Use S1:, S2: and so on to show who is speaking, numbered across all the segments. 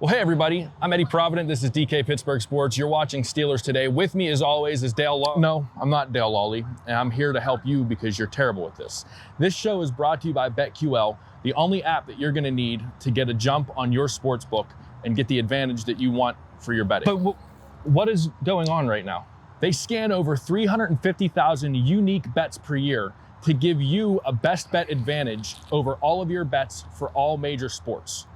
S1: Well, hey everybody, I'm Eddie Provident. This is DK Pittsburgh Sports. You're watching Steelers Today. With me as always is Dale Lolley. No, I'm not Dale Lolley, and I'm here to help you because you're terrible at this. This show is brought to you by BetQL, the only app that you're gonna need to get a jump on your sports book and get the advantage that you want for your betting. But what is going on right now? They scan over 350,000 unique bets per year to give you a best bet advantage over all of your bets for all major sports.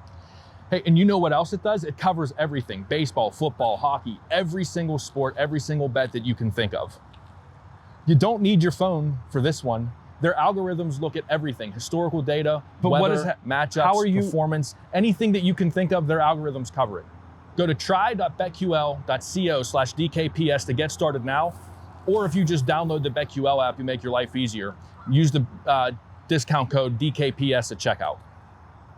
S1: Hey, and you know what else it does? It covers everything. Baseball, football, hockey, every single sport, every single bet that you can think of. You don't need your phone for this one. Their algorithms look at everything, historical data, but weather, matchups, performance, anything that you can think of, their algorithms cover it. Go to try.betql.co/DKPS to get started now, or if you just download the BetQL app, you make your life easier. Use the discount code DKPS at checkout.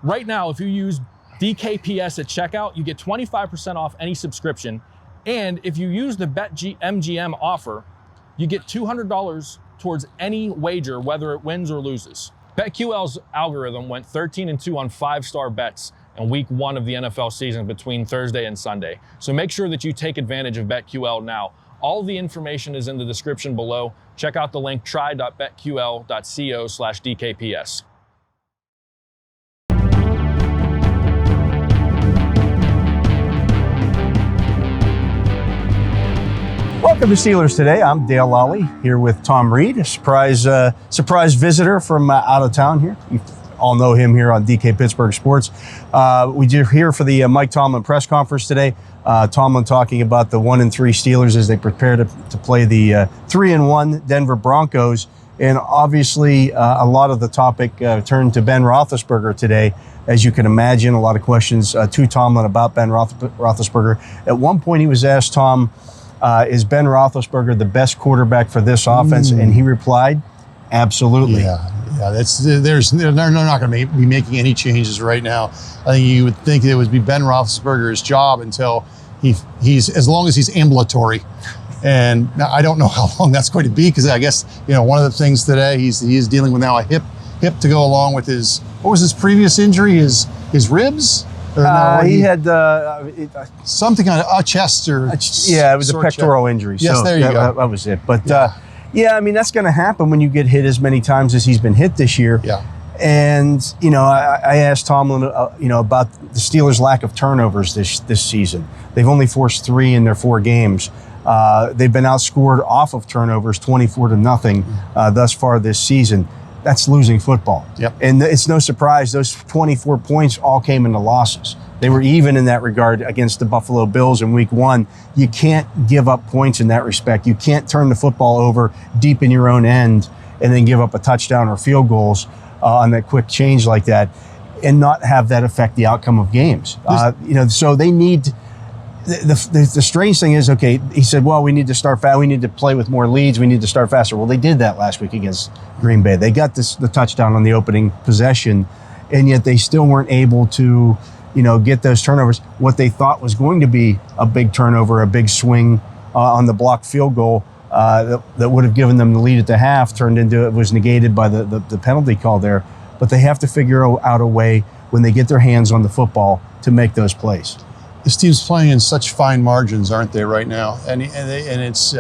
S1: Right now, if you use DKPS at checkout, you get 25% off any subscription. And if you use the BetMGM offer, you get $200 towards any wager, whether it wins or loses. BetQL's algorithm went 13-2 on 5-star bets in week 1 of the NFL season between Thursday and Sunday. So make sure that you take advantage of BetQL now. All the information is in the description below. Check out the link try.betql.co/DKPS.
S2: Welcome to Steelers Today. I'm Dale Lolley here with Tom Reed, a surprise visitor from out of town here. You all know him here on DK Pittsburgh Sports. We are here for the Mike Tomlin press conference today. Tomlin talking about the 1-3 Steelers as they prepare to play the 3-1 Denver Broncos. And obviously, a lot of the topic turned to Ben Roethlisberger today. As you can imagine, a lot of questions to Tomlin about Ben Roethlisberger. At one point, he was asked, Tom, is Ben Roethlisberger the best quarterback for this offense? And he replied, absolutely.
S3: Yeah. They're not going to be making any changes right now. I think you would think it would be Ben Roethlisberger's job until he's as long as he's ambulatory. And I don't know how long that's going to be because I guess one of the things today he is dealing with now a hip to go along with what was his previous injury? His ribs.
S2: He had
S3: something on a chest or
S2: it was a pectoral injury.
S3: Yes, there you go.
S2: That was it. But I mean that's going to happen when you get hit as many times as he's been hit this year.
S3: Yeah.
S2: And I asked Tomlin about the Steelers' lack of turnovers this season. They've only forced 3 in their 4 games. They've been outscored off of turnovers 24-0 thus far this season. That's losing football.
S3: Yep.
S2: And it's no surprise those 24 points all came in the losses. They were even in that regard against the Buffalo Bills in week 1. You can't give up points in that respect. You can't turn the football over deep in your own end and then give up a touchdown or field goals on that quick change like that and not have that affect the outcome of games. So they need the strange thing is, okay, he said, well, we need to start fast. We need to play with more leads. We need to start faster. Well, they did that last week against Green Bay. They got the touchdown on the opening possession, and yet they still weren't able to, get those turnovers. What they thought was going to be a big turnover, a big swing on the blocked field goal that would have given them the lead at the half was negated by the penalty call there. But they have to figure out a way when they get their hands on the football to make those plays.
S3: This team's playing in such fine margins, aren't they, right now? And it's,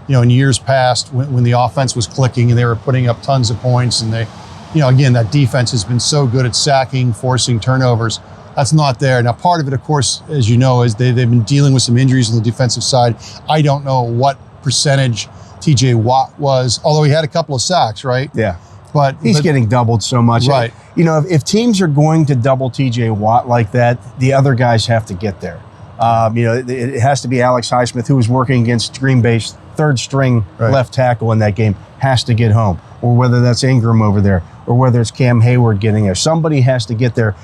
S3: in years past when the offense was clicking and they were putting up tons of points and they, again, that defense has been so good at sacking, forcing turnovers. That's not there. Now, part of it, of course, as you know, is they've been dealing with some injuries on the defensive side. I don't know what percentage TJ Watt was, although he had a couple of sacks, right?
S2: Yeah. But he's getting doubled so much.
S3: Right.
S2: If teams are going to double TJ Watt like that, the other guys have to get there. It has to be Alex Highsmith, who was working against Green Bay's third string left tackle in that game, has to get home. Or whether that's Ingram over there, or whether it's Cam Hayward getting there. Somebody has to get there.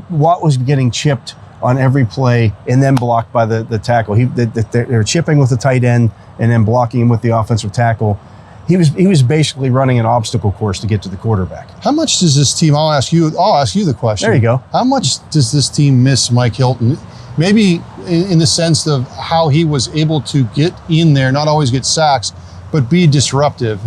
S2: Watt was getting chipped on every play and then blocked by the tackle. They're chipping with the tight end and then blocking him with the offensive tackle. He was basically running an obstacle course to get to the quarterback.
S3: How much does this team? I'll ask you the question.
S2: There you go.
S3: How much does this team miss Mike Hilton? Maybe in the sense of how he was able to get in there, not always get sacks, but be disruptive.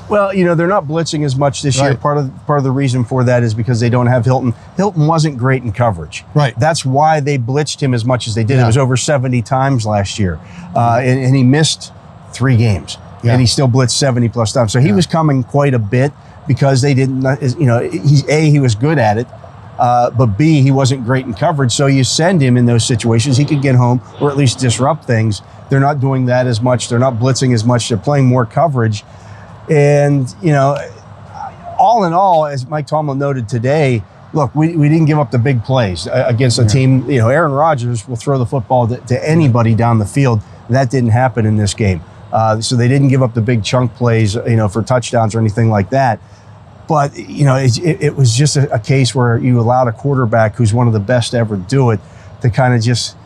S2: Well, they're not blitzing as much this year.
S3: Right.
S2: Part of the reason for that is because they don't have Hilton. Hilton wasn't great in coverage.
S3: Right.
S2: That's why they blitzed him as much as they did.
S3: Yeah.
S2: It was over 70 times last year. And he missed 3 games.
S3: Yeah.
S2: And he still blitzed 70 plus times. So he was coming quite a bit because they didn't, he was good at it. But B, he wasn't great in coverage. So you send him in those situations. He could get home or at least disrupt things. They're not doing that as much. They're not blitzing as much. They're playing more coverage. And, all in all, as Mike Tomlin noted today, look, we didn't give up the big plays against a team. Aaron Rodgers will throw the football to anybody down the field. That didn't happen in this game. So they didn't give up the big chunk plays, for touchdowns or anything like that. But, it was just a case where you allowed a quarterback who's one of the best to ever do it to kind of just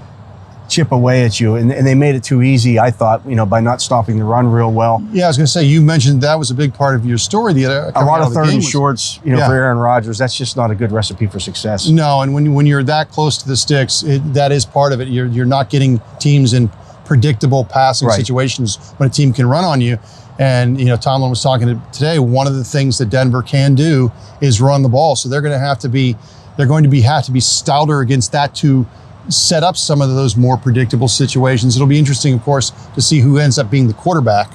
S2: chip away at you. And they made it too easy, I thought, by not stopping the run real well.
S3: Yeah, I was going to say, you mentioned that was a big part of your story. A
S2: lot of third and shorts, for Aaron Rodgers. That's just not a good recipe for success.
S3: No, and when you're that close to the sticks, that is part of it. You're not getting teams in predictable passing situations when a team can run on you. And, Tomlin was talking today, one of the things that Denver can do is run the ball. So they're going to have to be stouter against that to set up some of those more predictable situations. It'll be interesting, of course, to see who ends up being the quarterback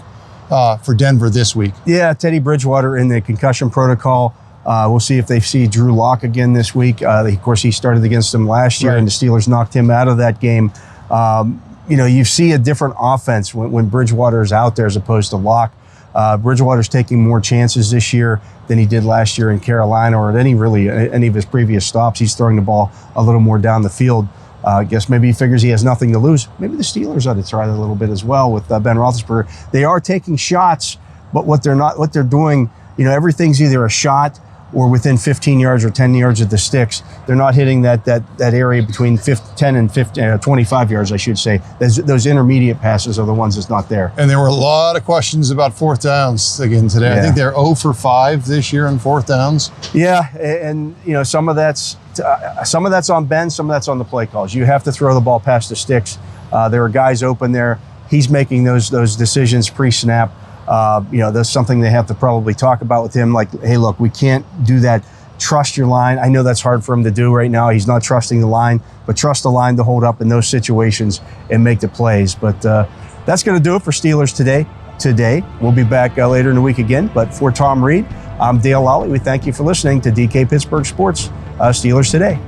S3: for Denver this week.
S2: Yeah, Teddy Bridgewater in the concussion protocol. We'll see if they see Drew Lock again this week. Of course, he started against them last year, and the Steelers knocked him out of that game. You see a different offense when Bridgewater is out there as opposed to Lock. Bridgewater's taking more chances this year than he did last year in Carolina or at any of his previous stops. He's throwing the ball a little more down the field. I guess maybe he figures he has nothing to lose. Maybe the Steelers ought to try that a little bit as well with Ben Roethlisberger. They are taking shots, but what they're doing, everything's either a shot or within 15 yards or 10 yards of the sticks. They're not hitting that area between 10 and 25 yards, I should say. Those intermediate passes are the ones that's not there.
S3: And there were a lot of questions about fourth downs again today. Yeah. I think they're 0 for 5 this year on fourth downs.
S2: Yeah, and some of that's on Ben, some of that's on the play calls. You have to throw the ball past the sticks. There are guys open there. He's making those decisions pre-snap. That's something they have to probably talk about with him. Like, hey, look, we can't do that. Trust your line. I know that's hard for him to do right now. He's not trusting the line, but trust the line to hold up in those situations and make the plays. But that's going to do it for Steelers today. We'll be back later in the week again. But for Tom Reed, I'm Dale Lolley. We thank you for listening to DK Pittsburgh Sports, Steelers Today.